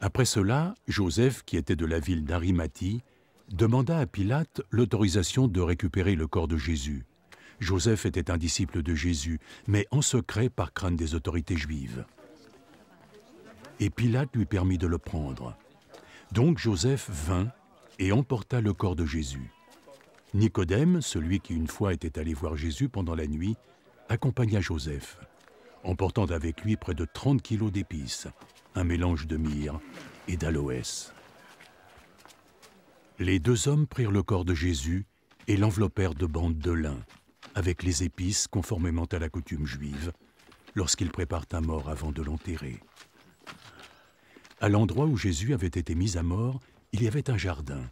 Après cela, Joseph, qui était de la ville d'Arimathie, demanda à Pilate l'autorisation de récupérer le corps de Jésus. Joseph était un disciple de Jésus, mais en secret par crainte des autorités juives. Et Pilate lui permit de le prendre. Donc Joseph vint et emporta le corps de Jésus. Nicodème, celui qui une fois était allé voir Jésus pendant la nuit, accompagna Joseph, emportant avec lui près de 30 kilos d'épices, un mélange de myrrhe et d'aloès. Les deux hommes prirent le corps de Jésus et l'enveloppèrent de bandes de lin, avec les épices conformément à la coutume juive, lorsqu'ils préparent un mort avant de l'enterrer. À l'endroit où Jésus avait été mis à mort, il y avait un jardin,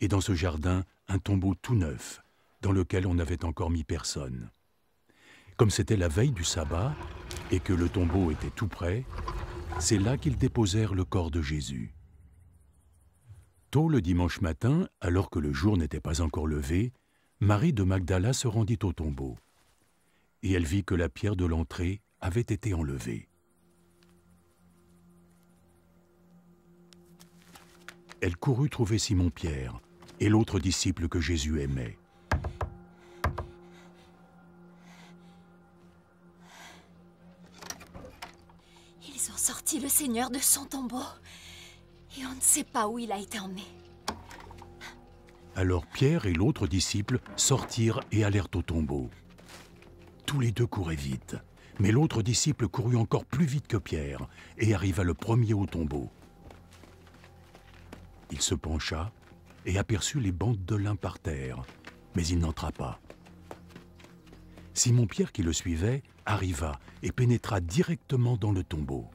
et dans ce jardin, un tombeau tout neuf, dans lequel on n'avait encore mis personne. Comme c'était la veille du sabbat, et que le tombeau était tout près, c'est là qu'ils déposèrent le corps de Jésus. Tôt le dimanche matin, alors que le jour n'était pas encore levé, Marie de Magdala se rendit au tombeau, et elle vit que la pierre de l'entrée avait été enlevée. Elle courut trouver Simon-Pierre et l'autre disciple que Jésus aimait. Ils ont sorti le Seigneur de son tombeau et on ne sait pas où il a été emmené. Alors Pierre et l'autre disciple sortirent et allèrent au tombeau. Tous les deux couraient vite, mais l'autre disciple courut encore plus vite que Pierre et arriva le premier au tombeau. Il se pencha et aperçut les bandes de lin par terre, mais il n'entra pas. Simon-Pierre, qui le suivait, arriva et pénétra directement dans le tombeau.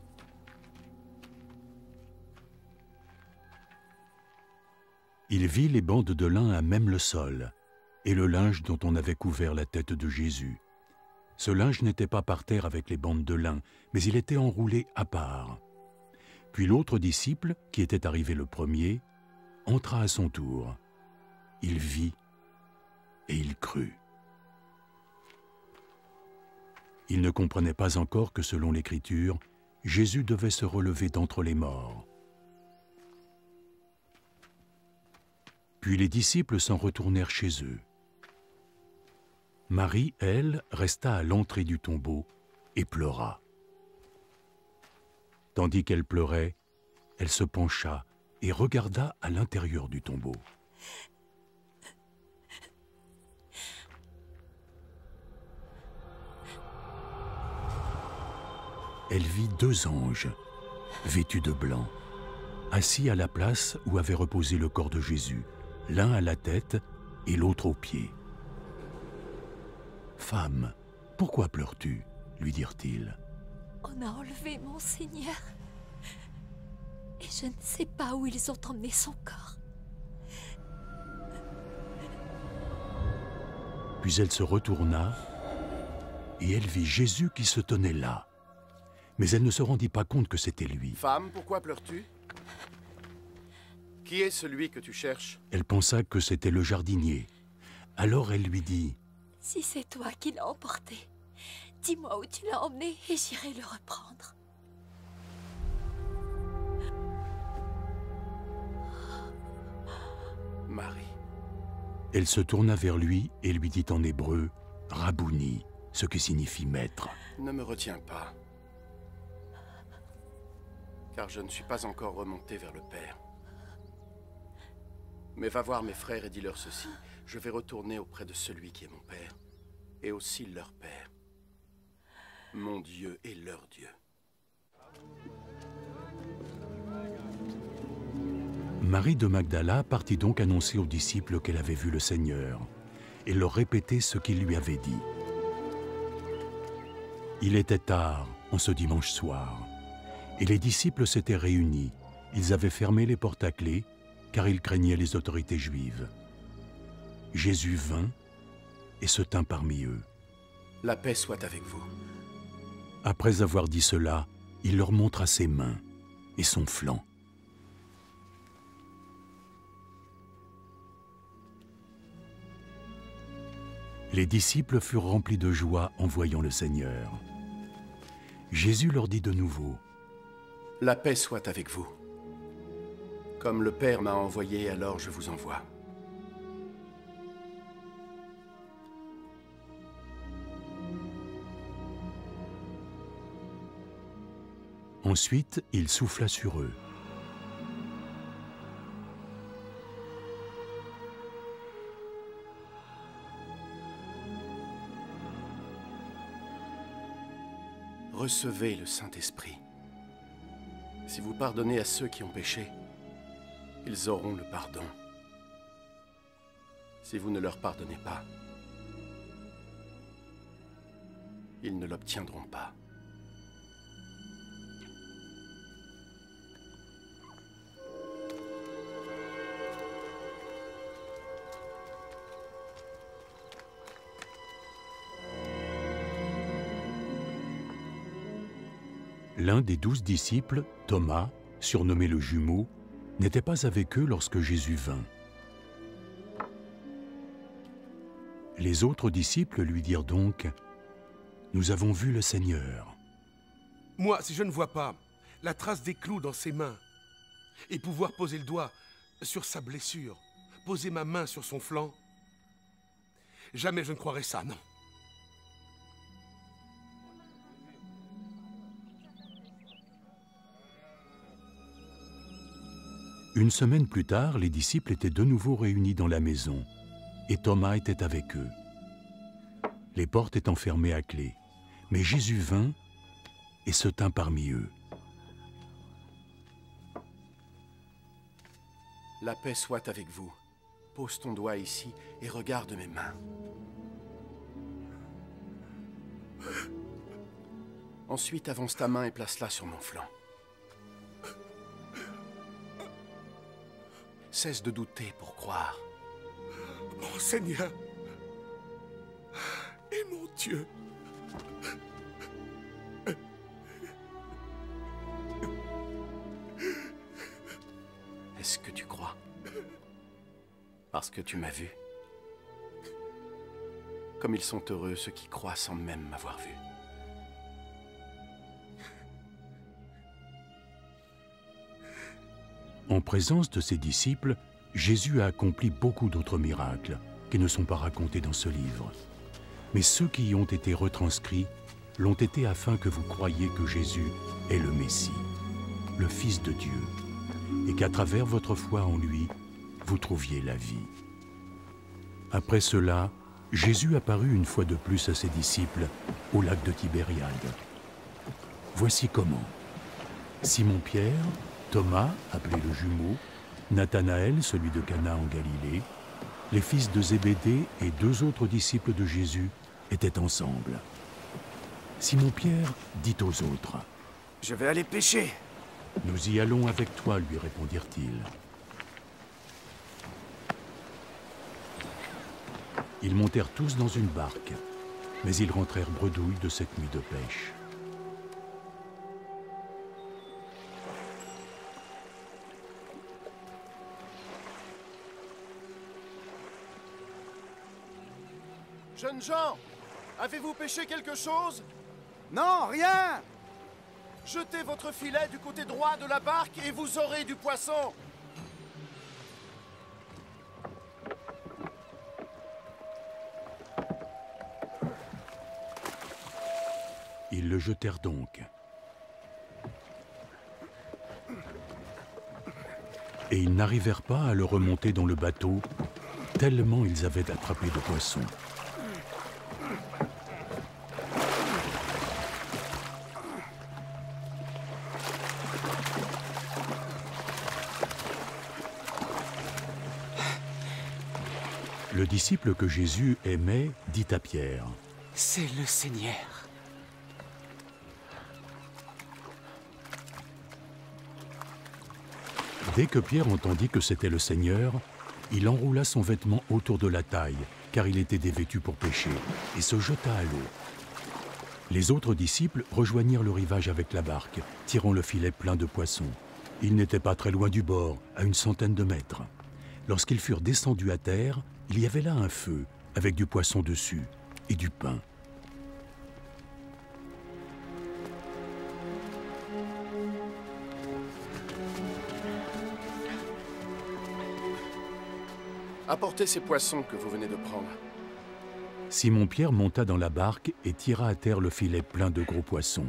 Il vit les bandes de lin à même le sol et le linge dont on avait couvert la tête de Jésus. Ce linge n'était pas par terre avec les bandes de lin, mais il était enroulé à part. Puis l'autre disciple, qui était arrivé le premier, entra à son tour. Il vit et il crut. Il ne comprenait pas encore que, selon l'Écriture, Jésus devait se relever d'entre les morts. Puis les disciples s'en retournèrent chez eux. Marie, elle, resta à l'entrée du tombeau et pleura. Tandis qu'elle pleurait, elle se pencha et regarda à l'intérieur du tombeau. Elle vit deux anges, vêtus de blanc, assis à la place où avait reposé le corps de Jésus, l'un à la tête et l'autre aux pieds. « Femme, pourquoi pleures-tu » lui dirent-ils. « On a enlevé mon Seigneur et je ne sais pas où ils ont emmené son corps. » Puis elle se retourna et elle vit Jésus qui se tenait là. Mais elle ne se rendit pas compte que c'était lui. « Femme, pourquoi pleures-tu? Qui est celui que tu cherches? » Elle pensa que c'était le jardinier. Alors elle lui dit: « Si c'est toi qui l'as emporté, dis-moi où tu l'as emmené et j'irai le reprendre. » Marie. Elle se tourna vers lui et lui dit en hébreu « Rabouni », ce qui signifie « maître ». Ne me retiens pas, car je ne suis pas encore remonté vers le Père. Mais va voir mes frères et dis-leur ceci: je vais retourner auprès de celui qui est mon Père, et aussi leur Père, mon Dieu et leur Dieu. Marie de Magdala partit donc annoncer aux disciples qu'elle avait vu le Seigneur et leur répéter ce qu'il lui avait dit. Il était tard, en ce dimanche soir, et les disciples s'étaient réunis. Ils avaient fermé les portes à clé, car ils craignaient les autorités juives. Jésus vint et se tint parmi eux. La paix soit avec vous. Après avoir dit cela, il leur montra ses mains et son flanc. Les disciples furent remplis de joie en voyant le Seigneur. Jésus leur dit de nouveau: La paix soit avec vous. Comme le Père m'a envoyé, alors je vous envoie. Ensuite, il souffla sur eux. Recevez le Saint-Esprit. Si vous pardonnez à ceux qui ont péché, ils auront le pardon. Si vous ne leur pardonnez pas, ils ne l'obtiendront pas. L'un des 12 disciples, Thomas, surnommé le jumeau, n'était pas avec eux lorsque Jésus vint. Les autres disciples lui dirent donc « Nous avons vu le Seigneur. » Moi, si je ne vois pas la trace des clous dans ses mains, et pouvoir poser le doigt sur sa blessure, poser ma main sur son flanc, jamais je ne croirais ça, non. Une semaine plus tard, les disciples étaient de nouveau réunis dans la maison, et Thomas était avec eux. Les portes étant fermées à clé, mais Jésus vint et se tint parmi eux. La paix soit avec vous. Pose ton doigt ici et regarde mes mains. Ensuite, avance ta main et place-la sur mon flanc. Cesse de douter pour croire. Mon Seigneur et mon Dieu. Est-ce que tu crois? Parce que tu m'as vu. Comme ils sont heureux ceux qui croient sans même m'avoir vu. En présence de ses disciples, Jésus a accompli beaucoup d'autres miracles qui ne sont pas racontés dans ce livre. Mais ceux qui y ont été retranscrits l'ont été afin que vous croyiez que Jésus est le Messie, le Fils de Dieu, et qu'à travers votre foi en lui, vous trouviez la vie. Après cela, Jésus apparut une fois de plus à ses disciples au lac de Tibériade. Voici comment. Simon-Pierre, Thomas, appelé le jumeau, Nathanaël, celui de Cana en Galilée, les fils de Zébédée et 2 autres disciples de Jésus étaient ensemble. Simon-Pierre dit aux autres, « Je vais aller pêcher. » « Nous y allons avec toi, lui répondirent-ils. Ils montèrent tous dans une barque, mais ils rentrèrent bredouilles de cette nuit de pêche. Jeunes gens, avez-vous pêché quelque chose? Non, rien! Jetez votre filet du côté droit de la barque et vous aurez du poisson. Ils le jetèrent donc. Et ils n'arrivèrent pas à le remonter dans le bateau, tellement ils avaient attrapé de poissons. Le disciple que Jésus aimait dit à Pierre, « C'est le Seigneur. » Dès que Pierre entendit que c'était le Seigneur, il enroula son vêtement autour de la taille, car il était dévêtu pour pêcher, et se jeta à l'eau. Les autres disciples rejoignirent le rivage avec la barque, tirant le filet plein de poissons. Ils n'étaient pas très loin du bord, à une centaine de mètres. Lorsqu'ils furent descendus à terre, il y avait là un feu, avec du poisson dessus, et du pain. Apportez ces poissons que vous venez de prendre. Simon-Pierre monta dans la barque et tira à terre le filet plein de gros poissons,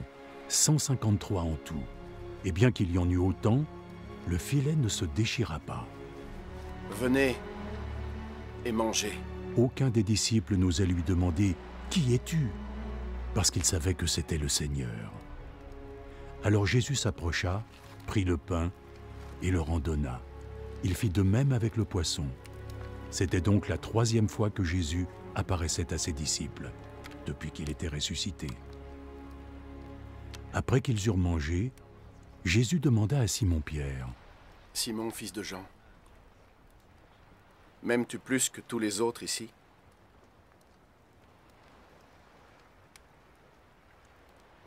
153 en tout. Et bien qu'il y en eût autant, le filet ne se déchira pas. Venez et mangez. Aucun des disciples n'osait lui demander « Qui es-tu » parce qu'il savait que c'était le Seigneur. Alors Jésus s'approcha, prit le pain et leur en donna. Il fit de même avec le poisson. C'était donc la 3e fois que Jésus apparaissait à ses disciples, depuis qu'il était ressuscité. Après qu'ils eurent mangé, Jésus demanda à Simon-Pierre, « Simon, fils de Jean, m'aimes-tu plus que tous les autres ici? »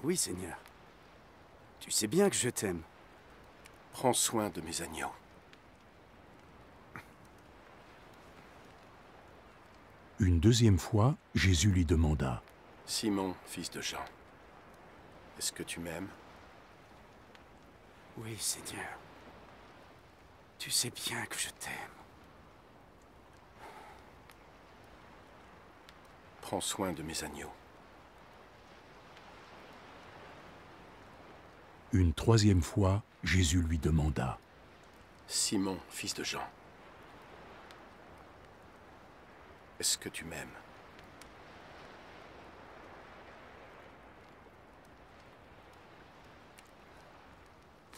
Oui, Seigneur. Tu sais bien que je t'aime. Prends soin de mes agneaux. Une 2e fois, Jésus lui demanda, « Simon, fils de Jean, est-ce que tu m'aimes? » Oui, Seigneur. Tu sais bien que je t'aime. Prends soin de mes agneaux. Une 3e fois, Jésus lui demanda, « Simon, fils de Jean, est-ce que tu m'aimes? »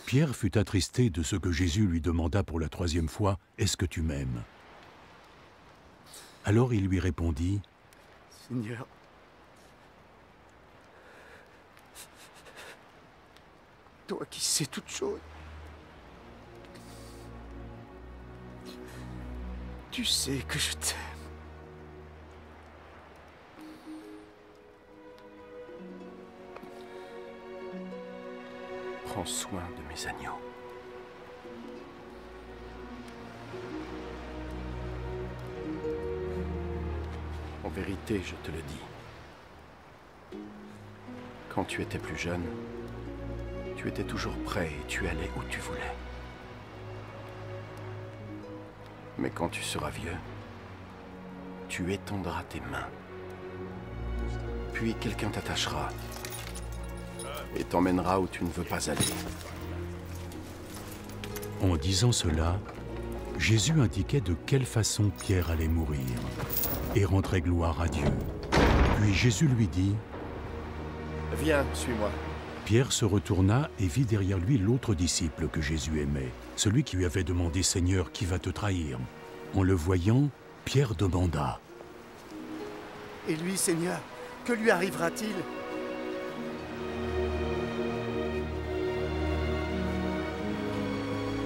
Pierre fut attristé de ce que Jésus lui demanda pour la 3e fois, « Est-ce que tu m'aimes » Alors il lui répondit, « Seigneur, toi qui sais toutes choses, tu sais que je t'aime. Prends soin de mes agneaux. » En vérité, je te le dis. Quand tu étais plus jeune, tu étais toujours prêt et tu allais où tu voulais. Mais quand tu seras vieux, tu étendras tes mains. Puis quelqu'un t'attachera et t'emmènera où tu ne veux pas aller. » En disant cela, Jésus indiquait de quelle façon Pierre allait mourir et rendrait gloire à Dieu. Puis Jésus lui dit, « Viens, suis-moi. » Pierre se retourna et vit derrière lui l'autre disciple que Jésus aimait, celui qui lui avait demandé « Seigneur, qui va te trahir ?» En le voyant, Pierre demanda, « Et lui, Seigneur, que lui arrivera-t-il? »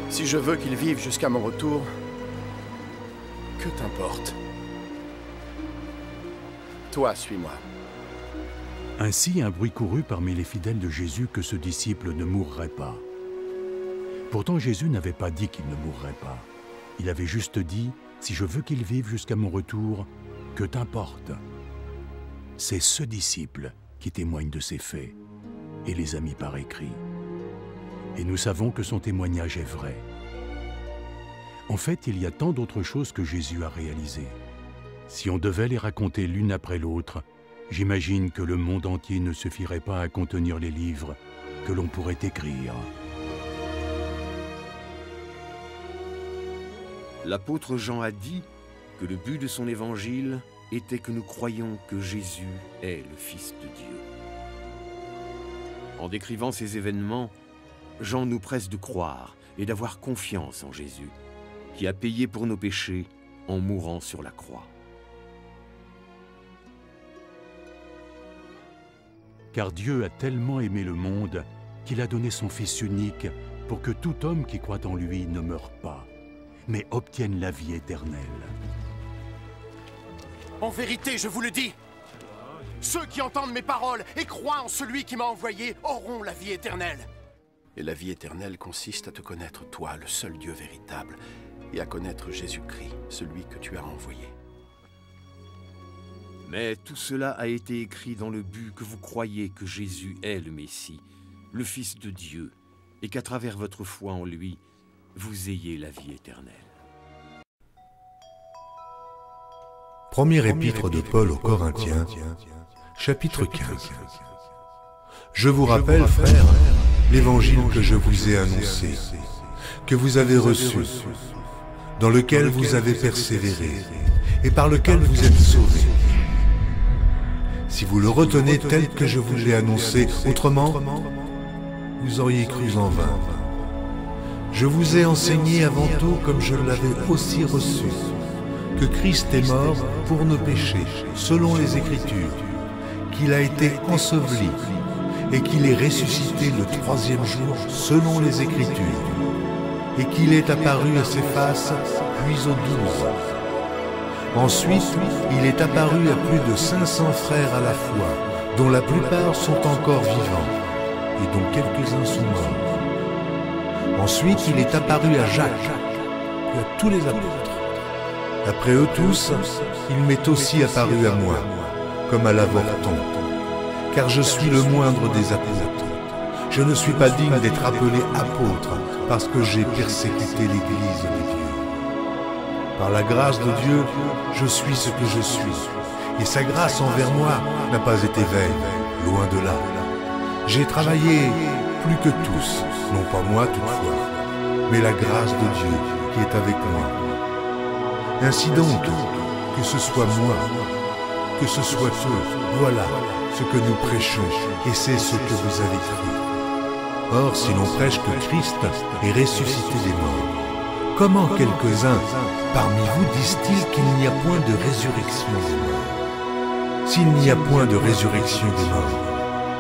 Si je veux qu'il vive jusqu'à mon retour, que t'importe? Toi, suis-moi. Ainsi, un bruit courut parmi les fidèles de Jésus que ce disciple ne mourrait pas. Pourtant, Jésus n'avait pas dit qu'il ne mourrait pas. Il avait juste dit, « Si je veux qu'il vive jusqu'à mon retour, que t'importe ?» C'est ce disciple qui témoigne de ces faits et les a mis par écrit. Et nous savons que son témoignage est vrai. En fait, il y a tant d'autres choses que Jésus a réalisées. Si on devait les raconter l'une après l'autre, j'imagine que le monde entier ne suffirait pas à contenir les livres que l'on pourrait écrire. L'apôtre Jean a dit que le but de son évangile était que nous croyions que Jésus est le Fils de Dieu. En décrivant ces événements, Jean nous presse de croire et d'avoir confiance en Jésus, qui a payé pour nos péchés en mourant sur la croix. Car Dieu a tellement aimé le monde qu'il a donné son Fils unique pour que tout homme qui croit en lui ne meure pas, mais obtienne la vie éternelle. En vérité, je vous le dis, ceux qui entendent mes paroles et croient en celui qui m'a envoyé auront la vie éternelle. Et la vie éternelle consiste à te connaître, toi, le seul Dieu véritable, et à connaître Jésus-Christ, celui que tu as envoyé. Mais tout cela a été écrit dans le but que vous croyiez que Jésus est le Messie, le Fils de Dieu, et qu'à travers votre foi en lui, vous ayez la vie éternelle. Premier épître de Paul aux Corinthiens, chapitre 15. Je vous rappelle, frères, l'évangile que je vous ai annoncé, que vous avez reçu, dans lequel vous avez persévéré, et par lequel vous êtes sauvés. Si vous le retenez tel que je vous l'ai annoncé, autrement, vous auriez cru en vain. Je vous ai enseigné avant tout, comme je l'avais aussi reçu, que Christ est mort pour nos péchés, selon les Écritures, qu'il a été enseveli et qu'il est ressuscité le troisième jour, selon les Écritures, et qu'il est apparu à ses faces, puis aux 12. Ensuite, il est apparu à plus de 500 frères à la fois, dont la plupart sont encore vivants, et dont quelques-uns sont morts. Ensuite, il est apparu à Jacques, puis à tous les apôtres. Après eux tous, il m'est aussi apparu à moi, comme à l'avorton, car je suis le moindre des apôtres. Je ne suis pas digne d'être appelé apôtre, parce que j'ai persécuté l'Église de Dieu. Par la grâce de Dieu, je suis ce que je suis, et sa grâce envers moi n'a pas été vaine, loin de là. J'ai travaillé plus que tous, non pas moi toutefois, mais la grâce de Dieu qui est avec moi. Ainsi donc, que ce soit moi, que ce soit eux, voilà ce que nous prêchons, et c'est ce que vous avez cru. Or, si l'on prêche que Christ est ressuscité des morts, comment quelques-uns parmi vous disent-ils qu'il n'y a point de résurrection des morts? S'il n'y a point de résurrection des morts,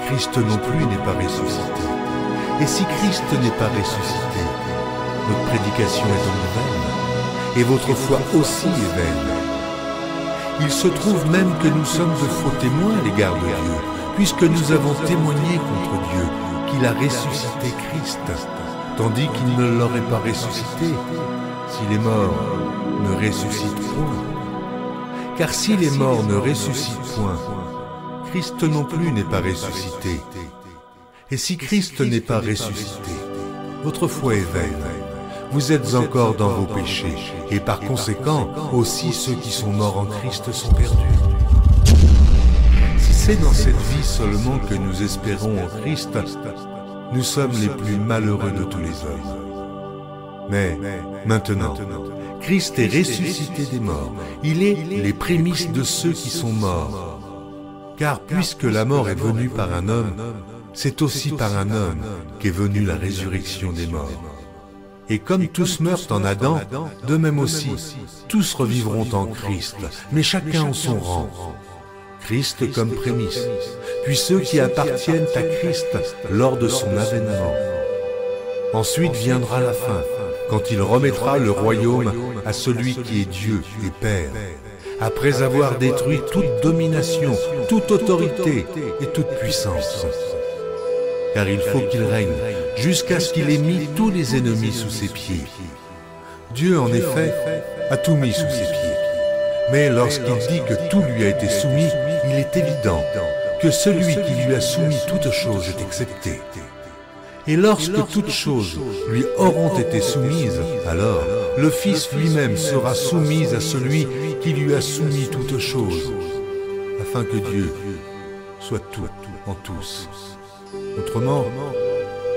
Christ non plus n'est pas ressuscité. Et si Christ n'est pas ressuscité, notre prédication est donc vaine, et votre foi aussi est vaine. Il se trouve même que nous sommes de faux témoins à l'égard de Dieu, puisque nous avons témoigné contre Dieu qu'il a ressuscité Christ, tandis qu'il ne l'aurait pas ressuscité si les morts ne ressuscitent point. Car si les morts ne ressuscitent point, Christ non plus n'est pas ressuscité. Et si Christ n'est pas ressuscité, votre foi est vaine. Vous êtes encore dans vos péchés, et par conséquent, aussi ceux qui sont morts en Christ sont perdus. Si c'est dans cette vie seulement que nous espérons en Christ, nous sommes les plus malheureux de tous les hommes. Mais maintenant, Christ est ressuscité des morts. Il est les prémices de ceux qui sont morts. Car puisque la mort est venue par un homme, c'est aussi par un homme qu'est venue la résurrection des morts. Et comme tous meurent en Adam, de même aussi, tous revivront en Christ, mais chacun en son rang. Christ comme prémisse, puis ceux qui appartiennent à Christ lors de son avènement. Ensuite viendra la fin, quand il remettra le royaume à celui qui est Dieu et Père, après avoir détruit toute domination, toute autorité et toute puissance. Car il faut qu'il règne, jusqu'à ce qu'il ait mis tous les ennemis sous ses pieds. Dieu, en effet, a tout mis sous ses pieds. Mais lorsqu'il dit que tout lui a été soumis, il est évident que celui qui lui a soumis toutes choses est excepté. Et lorsque toutes choses lui auront été soumises, alors le Fils lui-même sera soumis à celui qui lui a soumis toutes choses, afin que Dieu soit tout en tous. Autrement,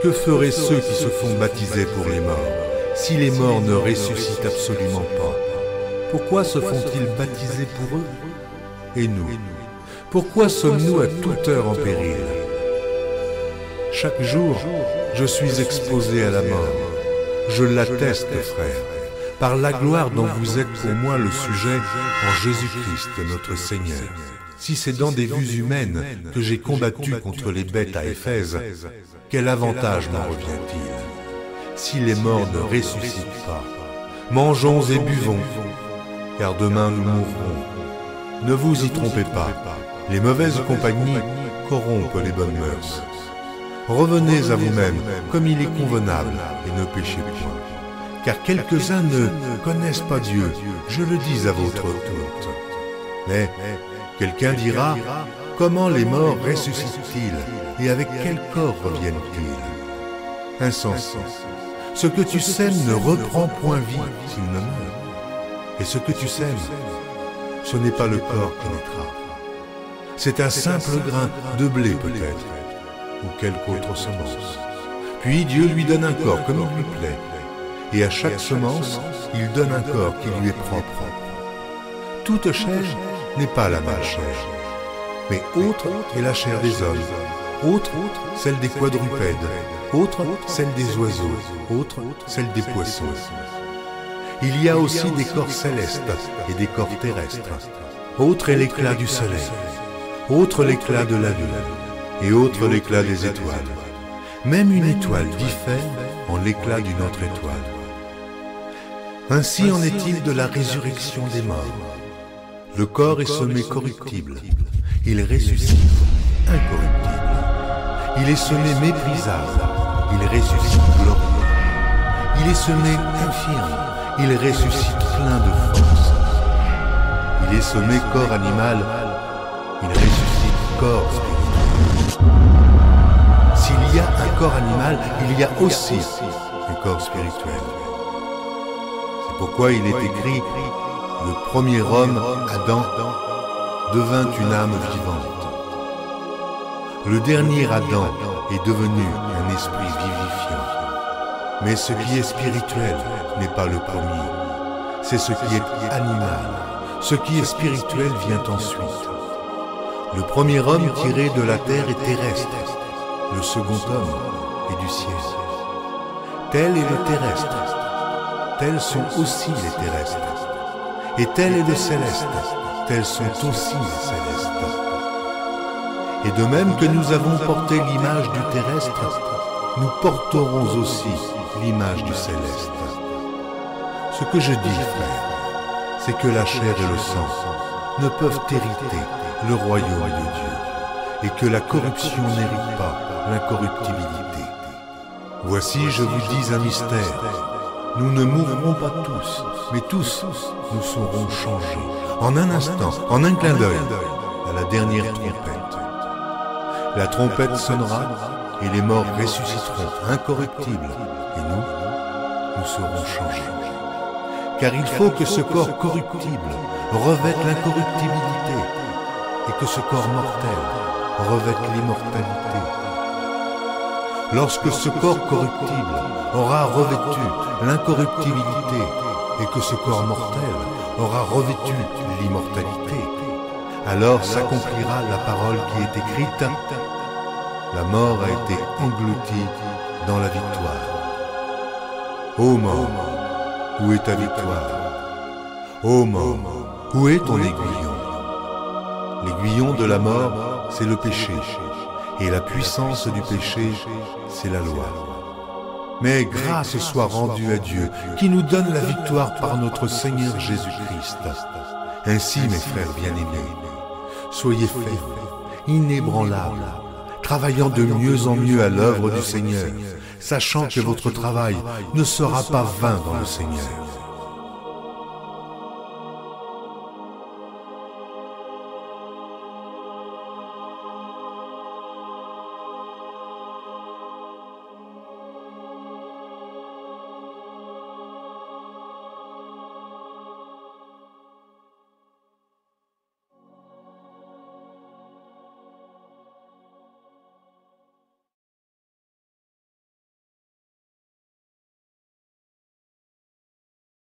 que feraient ceux qui se font baptiser pour les morts, si les morts ne ressuscitent absolument pas? Pourquoi se font-ils baptiser pour eux? Et nous, pourquoi sommes-nous à toute heure en péril? Chaque jour, je suis exposé à la mort. Je l'atteste, frères, par la gloire dont vous êtes pour moi le sujet en Jésus-Christ, notre Seigneur. Si c'est dans des vues humaines que j'ai combattu contre les bêtes à Éphèse, quel avantage m'en revient-il? Si les morts ne ressuscitent pas, mangeons et buvons, car demain nous mourrons. Ne vous y trompez pas, les mauvaises compagnies corrompent les bonnes mœurs. Revenez à vous-même comme il est convenable et ne péchez point. Car quelques-uns ne connaissent pas Dieu, je le dis à votre honte. Mais quelqu'un dira, comment les morts ressuscitent-ils et avec quel corps reviennent-ils? Insensé, ce que tu sèmes ne reprend point vie s'il ne meurt. Et ce que tu sèmes, ce n'est pas le corps qui naîtra. C'est un simple grain de blé peut-être, ou quelque autre semence. Puis Dieu lui donne un corps comme il lui plaît, et à chaque semence, il donne un corps qui lui est propre. Toute chair n'est pas la même chair, mais autre est la chair des hommes, autre celle des quadrupèdes, autre celle des oiseaux, autre celle des poissons. Il y a aussi des corps célestes et des corps terrestres. Autre est l'éclat du soleil, autre l'éclat de la lune, et autre l'éclat des étoiles. Même une étoile diffère en l'éclat d'une autre étoile. Ainsi en est-il de la résurrection des morts. Le corps est semé corruptible, il ressuscite incorruptible. Il est semé méprisable, il ressuscite glorieux. Il est semé infirme, il ressuscite plein de force. Il est semé corps animal, il ressuscite corps spirituel. S'il y a un corps animal, il y a aussi un corps spirituel. C'est pourquoi il est écrit, le premier homme, Adam, devint une âme vivante. Le dernier Adam est devenu un esprit vivifiant. Mais ce qui est spirituel n'est pas le premier. C'est ce qui est animal. Ce qui est spirituel vient ensuite. Le premier homme tiré de la terre est terrestre. Le second homme est du ciel. Tel est le terrestre. Tels sont aussi les terrestres. Et tel est le céleste. Tels sont aussi les célestes. Et de même que nous avons porté l'image du terrestre, nous porterons aussi l'image du céleste. Ce que je dis, frère, c'est que la chair et le sang ne peuvent hériter le royaume de Dieu, et que la corruption n'hérite pas l'incorruptibilité. Voici, je vous dis un mystère. Nous ne mourrons pas tous, mais tous nous serons changés, en un instant, en un clin d'œil, à la dernière trompette. La trompette sonnera, et les morts ressusciteront incorruptibles, et nous serons changés. Car il faut que ce corps corruptible revête l'incorruptibilité, et que ce corps mortel revête l'immortalité. Lorsque ce corps corruptible aura revêtu l'incorruptibilité, et que ce corps mortel aura revêtu l'immortalité, alors s'accomplira la parole qui est écrite, la mort a été engloutie dans la victoire. Ô mort, où est ta victoire? Ô mort, où est ton aiguillon? L'aiguillon de la mort, c'est le péché, et la puissance du péché, c'est la loi. Mais grâce soit rendue à Dieu, qui nous donne la victoire par notre Seigneur Jésus-Christ. Ainsi, mes frères bien-aimés, soyez fermes, inébranlables, travaillant de mieux en mieux à l'œuvre du Seigneur, sachant que votre travail ne sera pas vain dans le Seigneur.